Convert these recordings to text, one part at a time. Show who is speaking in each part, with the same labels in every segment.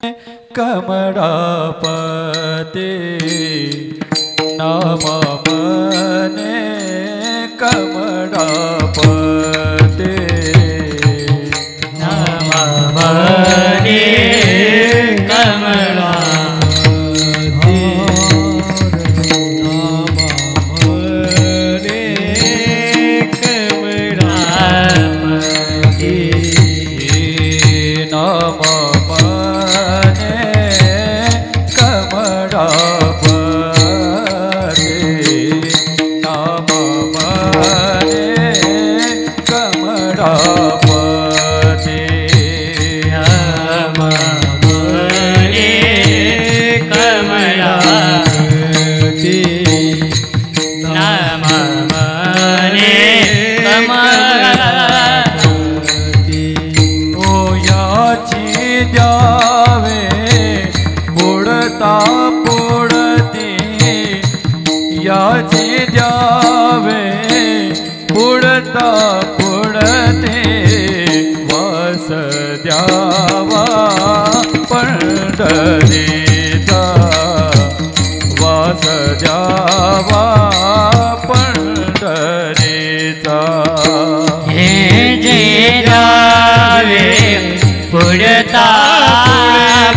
Speaker 1: कमलापते नाम मने कमलापते
Speaker 2: नाम मने कमला
Speaker 1: पुढते वास द्यावा पंढरीचा वास द्यावा पंढरीचा
Speaker 2: हे जय द्यावे पुढता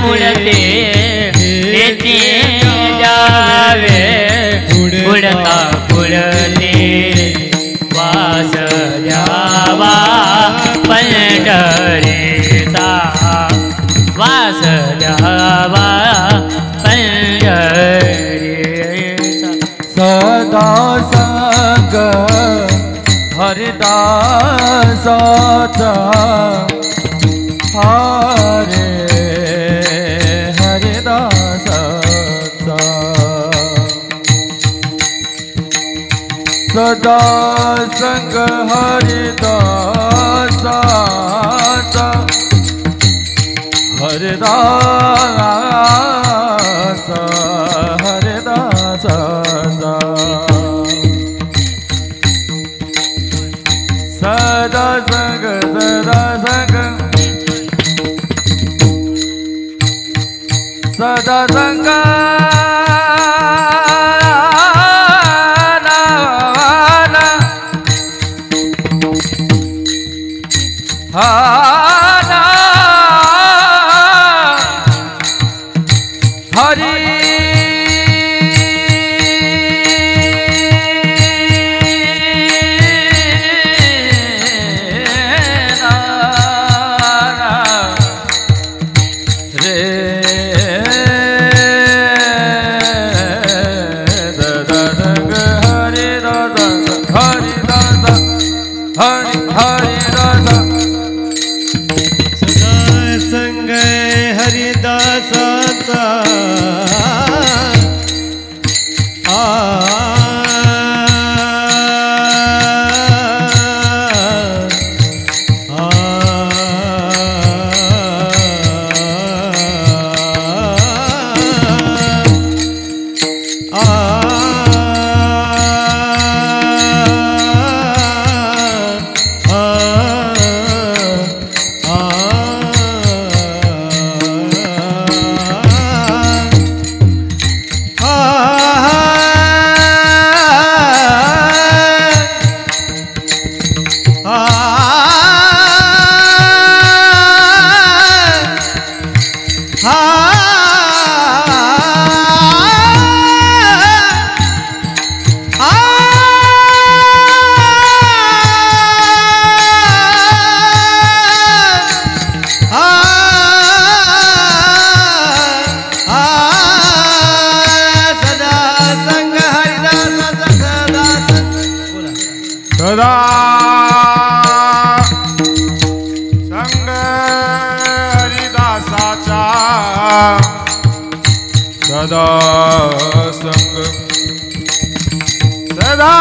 Speaker 2: पुढते ते द्यावे पुढता पुढते वास द्यावा पंढरीचा वास द्यावा पंढरीचा
Speaker 1: सदा संग हरिदासाचा हरे हरिदासाचा सदा संग हरिदासाचा हरिदास हरिदासाचा सदा संग सदा संग हरि सदा संग हरिदासाचा सदा संग सदा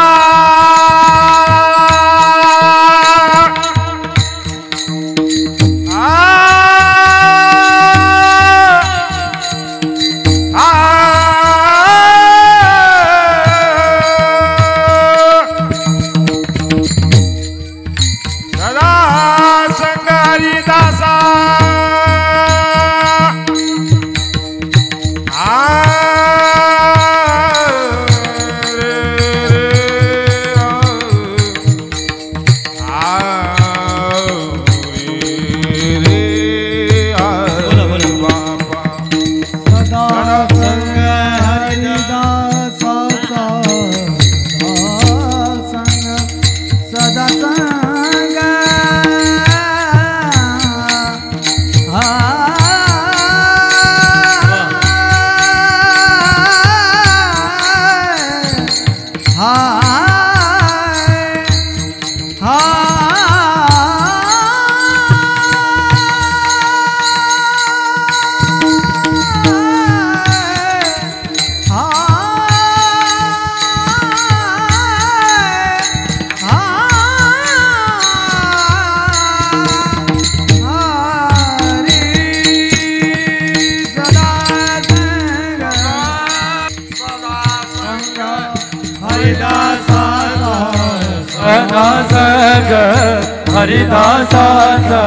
Speaker 1: हरिदासाचा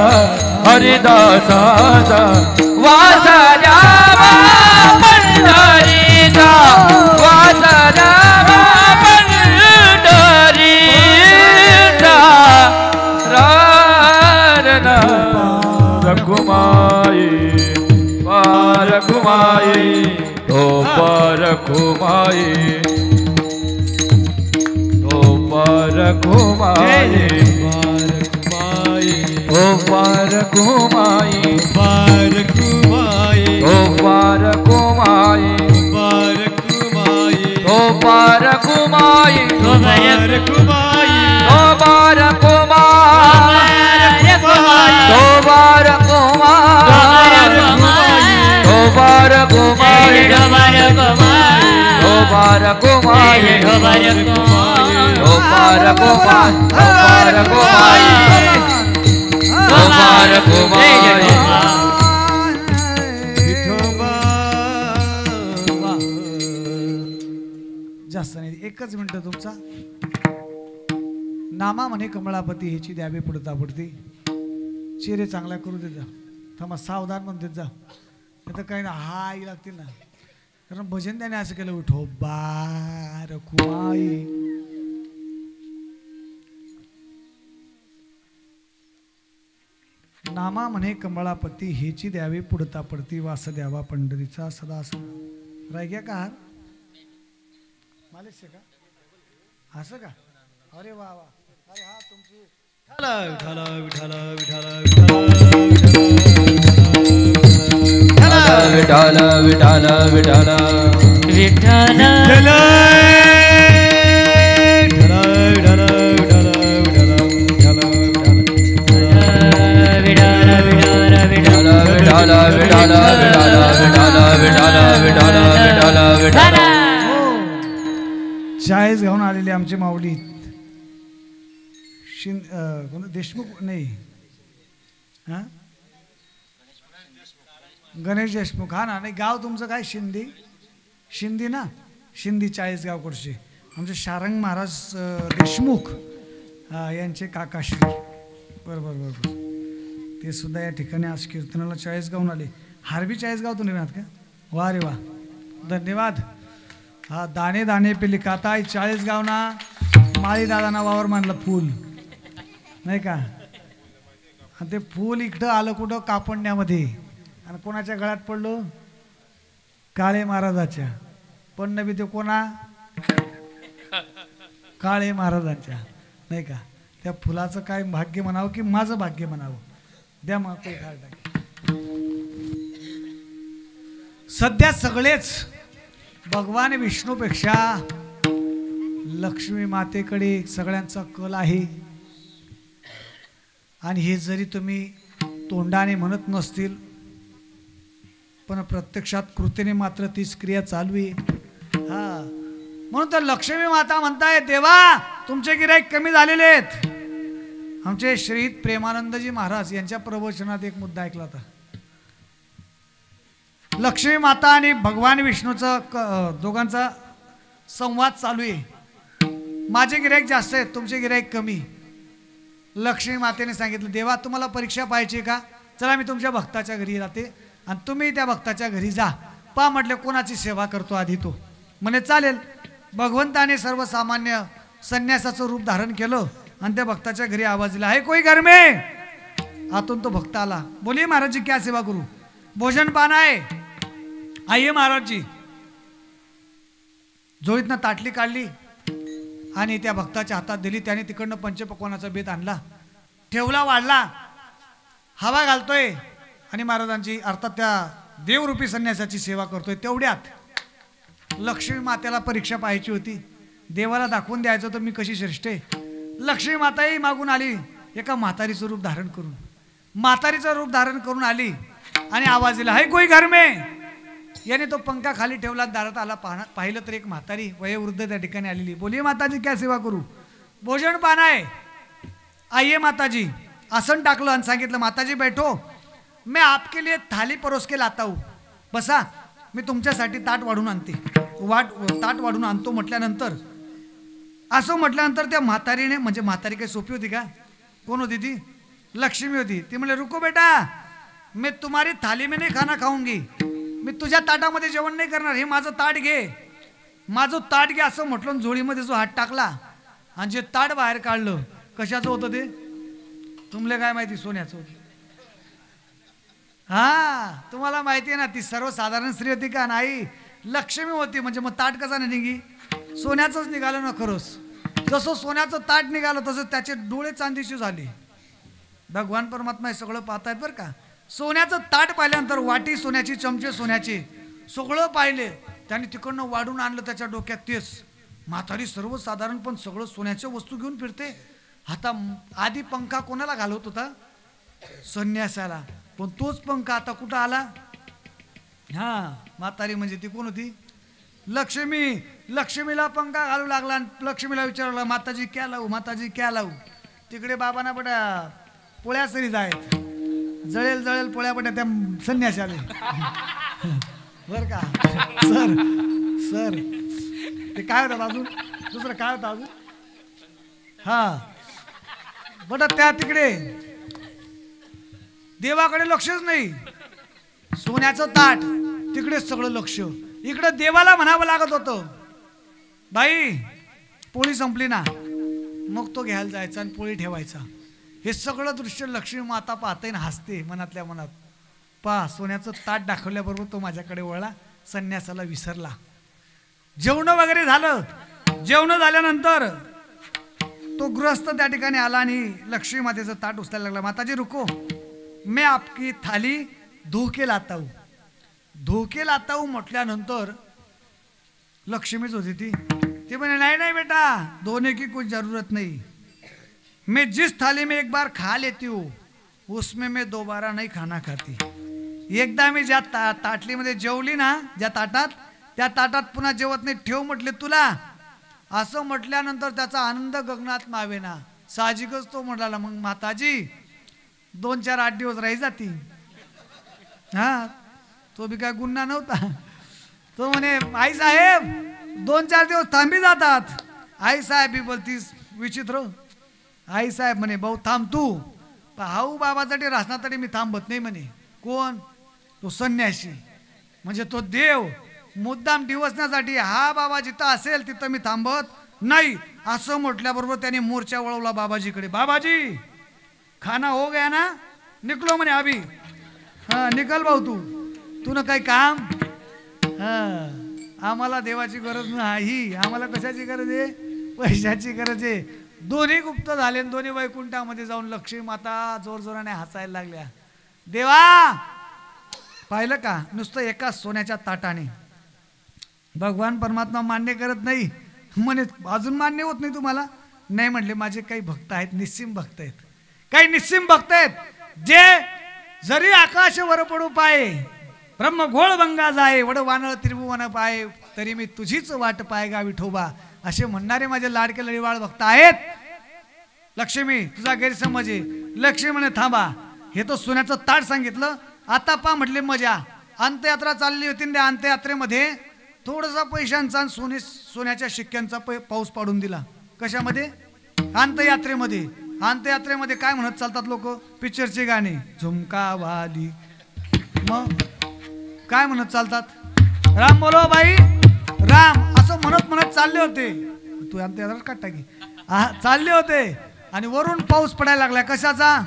Speaker 1: हरिदासाचा वास द्यावा पंढरीचा वास द्यावा पंढरीचा रारणा रघुमाई पारखुमाई तो पारखुमाई तो पारखुमाई ओ पारखुमाई
Speaker 3: पारखुमाई
Speaker 1: ओ पारखुमाई
Speaker 3: पारखुमाई
Speaker 1: ओ पारखुमाई
Speaker 2: तो
Speaker 3: पारखुमाई
Speaker 1: ओ पारखुमाई तो पारखुमाई तो पारखुमाई तो पारखुमाई तो पारखुमाई तो पारखुमाई
Speaker 4: जास्त नाही, एकच मिनिट तुमचा. नामा म्हणे कमळापती ह्याची द्यावे पुढता पुढती चेहरे चांगला करू देत जा. थांबा सावधान म्हणते जा, नाही तर काही ना हाय लागतील ना. कारण भजन त्याने असं केलं विठोबा रखुमाई. नामा म्हणे कमळापती हेची द्यावे पुढता पडती वास द्यावा पंढरीचा सदा सदा. राय गया का हार मालिश का असं का. अरे वा वा. अरे हा तुमची
Speaker 3: विठाला विठाला विठाला
Speaker 1: विठाल विठाल विठाल
Speaker 2: विठ्ठल
Speaker 4: चाळीस घेऊन आलेले आमचे माऊली देशमुख नाही हा गणेश देशमुख. हा ना. नाही गाव तुमचं काय शिंदे शिंदे ना. शिंदी 40 गावकडचे आमचे शारंग महाराज देशमुख यांचे काकाश्री. बरोबर बरोबर. ते सुद्धा या ठिकाणी आज कीर्तनाला 40 गावून आले. हारबी 40 गावतून येणार का. वा रे वा धन्यवाद. हा दाणे दाणे पे लिखाताय 40 गावना माळी दादाना वावर मानलं फूल नाही का. आणि ते फूल इकडं आलं कुठं कापडण्यामध्ये आणि कोणाच्या गळ्यात पडलो काळे महाराजाच्या. पण नबी ते कोणा काळे महाराजांच्या नाही का. त्या फुलाचं काय भाग्य म्हणावं की माझं भाग्य म्हणावं. द्या मग ते काढ टाक. सध्या सगळेच भगवान विष्णूपेक्षा लक्ष्मी मातेकडे सगळ्यांचा कल आहे. आणि हे जरी तुम्ही तोंडाने म्हणत नसतील पण प्रत्यक्षात कृतीने मात्र तीच क्रिया चालू आहे. हा म्हणून तर लक्ष्मी माता म्हणताय देवा तुमचे गिराईक कमी झालेले आहेत. आमचे श्रीत प्रेमानंदजी महाराज यांच्या प्रवचनात एक मुद्दा ऐकला होता. लक्ष्मी माता आणि भगवान विष्णूचा दोघांचा संवाद चालू आहे. माझे गिराईक जास्त आहेत तुमचे गिराईक कमी. लक्ष्मी मातेने सांगितलं देवा तुम्हाला परीक्षा पाहिजे का. चला मी तुमच्या भक्ताच्या घरी जाते आणि तुम्ही त्या भक्ताच्या घरी जा. पा म्हटले कोणाची सेवा करतो आधी तो. म्हणे चालेल. भगवंताने सर्वसामान्य संन्यासाचं रूप धारण केलं आणि त्या भक्ताच्या घरी आवाज दिला है कोई घर में. आतून तो भक्त आला. बोलिए महाराज जी क्या सेवा करू. भोजन पाना है आइए महाराज जी. जोईतनं ताटली काढली आणि त्या भक्ताच्या हातात दिली. त्याने तिकडनं पंचपक्वानाचा बेत आणला ठेवला वाढला हवा घालतोय आणि महाराजांची अर्थात त्या देवरूपी संन्यासाची सेवा करतोय. तेवढ्यात लक्ष्मी मातेला परीक्षा पाहायची होती. देवाला दाखवून द्यायचं तर मी कशी श्रेष्ठ आहे. लक्ष्मी माताही मागून आली एका म्हातारीचं रूप धारण करून. म्हातारीचं रूप धारण करून आली आणि आवाज दिला है कोई घर में. याने तो पंखा खाली ठेवला दारात आला. पाहिलं तर एक म्हातारी वयोवृद्ध त्या ठिकाणी आलेली. बोलिए माताजी क्या सेवा करू. भोजन पाना है आइए माताजी. आसन टाकलं आणि सांगितलं माताजी बैठो मैं आपके लिए थाली परोस के लाता हूँ. बसा मी तुमच्यासाठी ताट वाढून आणते. ताट वाढून आणतो म्हटल्यानंतर असं म्हटल्यानंतर त्या म्हातारीने म्हणजे म्हातारी काही सोपी होती का. कोण होती ती? लक्ष्मी होती. ती म्हणले रुको बेटा, मी तुम्हारी थाली में नाही खाना खाऊंगी, मी तुझ्या ताटामध्ये जेवण नाही करणार, हे माझं ताट घे, माझं ताट घे असं म्हटलं. झोळीमध्ये जो हात टाकला आणि जे ताट बाहेर काढलं, कशाचं होतं ते? तुमले काय माहिती? सोन्याचं होतं. हा, तुम्हाला माहिती आहे ना, ती सर्वसाधारण स्त्री होती का? नाही, लक्ष्मी होती. म्हणजे मग ताट कसा नाही निघी? सोन्याचंच निघालं ना. खरंच जसं सोन्याचं ताट निघालं तसं त्याचे डोळे चांदीचे झाले. भगवान परमात्मा हे सगळं पाहतायत बरं का. सोन्याचं ताट पाहिल्यानंतर वाटी सोन्याची, चमचे सोन्याचे, सगळं पाहिले. त्याने तिकडनं वाढून आणलं त्याच्या डोक्यात. तेच म्हातारी सर्वसाधारण पण सगळं सोन्याच्या वस्तू घेऊन फिरते. आता आधी पंखा कोणाला घालवत होता? संन्यासाला. पण तोच पंखा आता कुठं आला? हा, म्हातारी म्हणजे ती कोण होती? लक्ष्मी. लक्ष्मीला पंखा घालू लागला आणि लक्ष्मीला विचारला, माताजी क्या लावू, माताजी क्या लावू? तिकडे बाबांना बड्या पोळ्या सरी जायत, जळेल जळेल पोळ्या बड्या त्या संन्यासी आले बर का. सर सर ते काय होतं अजून? दुसरं काय होतं अजून? हा बट त्या तिकडे देवाकडे लक्षच नाही. सोन्याचं ताट, तिकडे सगळं लक्ष. इकडे देवाला म्हणावं लागत होतं, बाई पोळी संपली ना, मग तो घ्यायला जायचा आणि पोळी ठेवायचा. हे सगळं दृश्य लक्ष्मी माता पाहते ना हसते मनातल्या मनात. पा सोन्याचं ताट दाखवल्याबरोबर तो माझ्याकडे वळला, संन्यासाला विसरला. जेवण वगैरे झालं. जेवण झाल्यानंतर तो गृहस्थ त्या ठिकाणी आला आणि लक्ष्मी मातेचं ताट उचलायला लागला. माताजी रुको, मैं आपकी थाली धो के लाता हूं. धो के लाता हूं म्हटल्यानंतर लक्ष्मीच होती ती. ती म्हणे नाही नाही बेटा, धोने की कुछ जरूरत नहीं, मैं जिस थाली में एक बार खा लेती हूँ उसमें मैं दोबारा नहीं खाना खाती. एकदा मी ज्या ताटलीमध्ये जेवली ना, ज्या ताटात, त्या ताटात पुन्हा जेवत नाही. ठेव म्हटले तुला. असं म्हटल्यानंतर त्याचा आनंद गगनात मावेना. साहजिकच तो म्हणाला, मग माताजी 2-4-8 दिवस राही जाती. हा, तो बी काय गुन्हा नव्हता. तो म्हणे आई साहेब 2-4 दिवस थांबी जातात. आई साहेब बी बोलतीस विचित्र. आई साहेब म्हणे भाऊ थांब तू. हाऊ बाबासाठी रासनासाठी मी थांबत नाही म्हणे. कोण? तो संन्यासी. म्हणजे तो देव मुद्दाम दिवसण्यासाठी, हा बाबा जिथं असेल तिथं मी थांबत नाही असं म्हटल्याबरोबर त्याने मोर्चा वळवला बाबाजीकडे. बाबाजी खाना हो गया ना, निकलो म्हणे अभी. हा निकल भाऊ तू ना काही काम. हा आम्हाला देवाची गरज नाही, आम्हाला कशाची गरज आहे? पैशाची गरज आहे. दोन्ही गुप्त झाले. दोन्ही वैकुंठामध्ये जाऊन लक्ष्मी माता जोरजोराने हसायला लागल्या. देवा पाहिलं का, नुसतं एका सोन्याच्या ताटाने. भगवान परमात्मा मान्य करत नाही म्हणे. अजून मान्य होत नाही तुम्हाला? नाही म्हटले, माझे काही भक्त आहेत, निस्सिम भक्त आहेत. काही निस्सिम भक्त आहेत जे जरी आकाश वर पडू पाये, ब्रह्म घोळ भंगा जाय, वड वानळ त्रिभुवन पाये, तरी मी तुझीच वाट पाय गा विठोबा, असे म्हणणारे माझे लाडके लढीवाळ भक्त आहेत. लक्ष्मी तुझा गैरसमज आहे. लक्ष्मी म्हणे थांबा, हे तो सोन्याचं ताट सांगितलं, आता पा म्हटले मजा. अंत्ययात्रा चालली होती, त्या अंत्ययात्रेमध्ये थोडासा पैशांचा आणि सोन्याच्या शिक्क्यांचा पाऊस पाडून दिला. कशामध्ये? अंत्ययात्रेमध्ये. अंत्ययात्रेमध्ये काय म्हणत चालतात लोक? पिक्चरचे गाणे, झुमका वाली, मग काय म्हणत चालतात? राम बोलो बाई राम, असं म्हणत म्हणत चालले होते. तू अंत्ययात्रा काढता की चालले होते आणि वरून पाऊस पडायला लागला. कशाचा?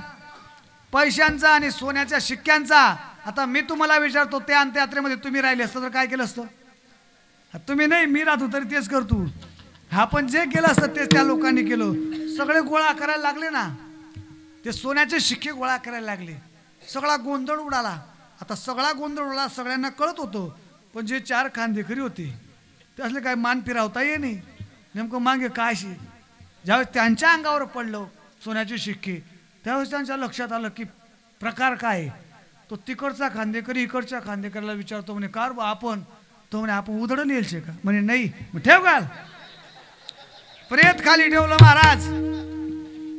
Speaker 4: पैशांचा आणि सोन्याच्या शिक्क्यांचा. आता मी तुम्हाला विचारतो, त्या अंत्ययात्रेमध्ये तुम्ही राहिले असतं तर काय केलं असतं? तुम्ही नाही, मी राहतो तरी तेच करतो. आपण जे केलं असतं तेच त्या लोकांनी केलं. सगळे गोळा करायला लागले ना, ते सोन्याचे शिक्के गोळा करायला लागले. सगळा गोंधळ उडाला. आता सगळा गोंधळ उडाला, सगळ्यांना कळत होतं. पण जे 4 खांदेकरी होते त्यासले काय मान फिरावता ये नाही. नेमकं मागे काय शी, ज्यावेळेस त्यांच्या अंगावर पडलं सोन्याचे शिक्के, त्यावेळेस त्यांच्या लक्षात आलं की प्रकार काय. तो तिकडचा खांदेकरी इकडच्या खांदेकरीला विचारतो, म्हणे कार बा आपण? तो म्हणे आपण उधळून येईल का? म्हणे नाही. ठेव घाल. प्रेत खाली ठेवलं महाराज,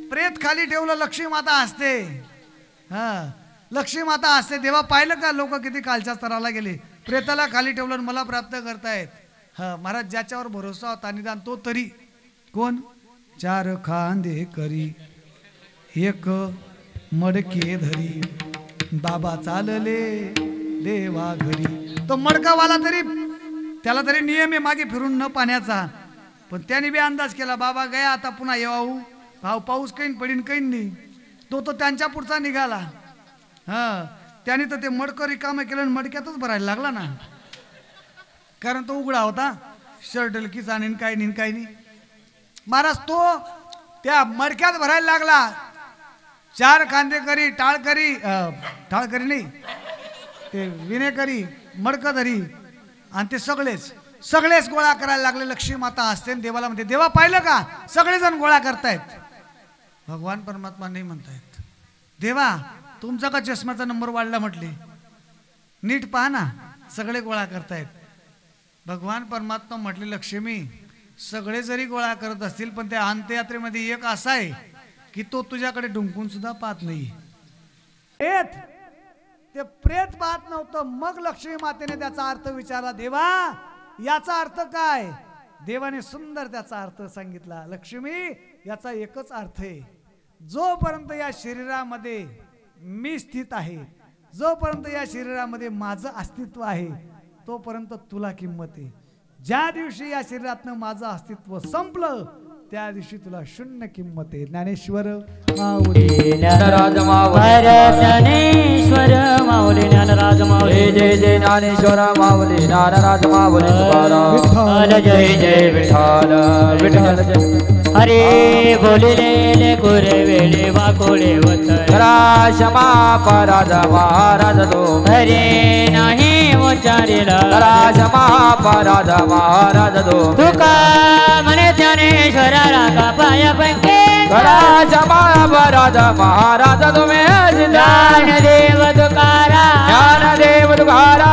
Speaker 4: प्रेत खाली ठेवलं. लक्ष्मी माता हसते. हा लक्ष्मी माता हसते. देवा पाहिलं का लोक किती कालच्या स्तराला गेले. प्रेताला खाली ठेवलं आणि मला प्राप्त करतायत. हा महाराज ज्याच्यावर भरोसा होता निदान तो तरी. कोण? 4 खांदेकरी एक मडके धरी बाबा चालले देवा घरी. तो मडकावाला तरी त्याला तरी नियम आहे मागे फिरून न पाण्याचा, पण त्याने बी अंदाज केला बाबा गया आता पुन्हा येऊ पाऊस काही पडीन काही नाही. तो त्यांच्या पुढचा निघाला. हा त्याने तर ते मडकं रिकामं केलं आणि मडक्यातच भरायला लागला ना, कारण तो उघडा होता. शर्ट की जाणीन काय नाही काय नाही. महाराज तो त्या मडक्यात भरायला लागला. 4 खांदेकरी टाळकरी नाही ते विनेकरी मडकधरी आणि ते सगळेच गोळा करायला लागले. लक्ष्मी माता हसते देवाला म्हणते देवा पाहिलं का सगळेजण गोळा करतायत. भगवान परमात्मा नाही म्हणतायत देवा तुमचा का चष्म्याचा नंबर वाढला म्हटले, नीट पहा ना सगळे गोळा करतायत. भगवान परमात्मा म्हटले लक्ष्मी सगळे जरी गोळा करत असतील पण त्या अंत्ययात्रेमध्ये एक असा आहे की तो तुझ्याकडे डुंकून सुद्धा पाहत नाही. ते प्रेत पाहत नव्हतं. मग लक्ष्मी मातेने त्याचा अर्थ विचारला देवा याचा अर्थ काय. देवाने सुंदर त्याचा अर्थ सांगितला. लक्ष्मी याचा एकच अर्थ आहे, जोपर्यंत या शरीरामध्ये मी स्थित आहे, जोपर्यंत या शरीरामध्ये माझं अस्तित्व आहे तोपर्यंत तुला किंमत आहे. ज्या दिवशी या शरीरातनं माझं अस्तित्व संपलं त्या दिवशी तुला शून्य किंमत आहे. ज्ञानेश्वर माऊली
Speaker 1: ज्ञानराज माऊली
Speaker 2: ज्ञानेश्वर माऊली ज्ञानराज माऊली
Speaker 1: जय जय ज्ञानेश्वर माऊली ज्ञानराज माऊली तुकाराम जय जय विठ्ठल विठ्ठल जय.
Speaker 2: हरे बोलिले कुरे वेळे वाकोळे होत
Speaker 1: क्षमा पराध महाराज तो
Speaker 2: हरे नाही उच्चारिला
Speaker 1: क्षमा पराध महाराज तो
Speaker 2: तुका म्हणे ज्ञानेश्वरा रागा पाया पंके
Speaker 1: क्षमा पराध महाराज तुम्ही
Speaker 2: ज्ञानदेव तुकारा
Speaker 1: ज्ञानदेव तुकारा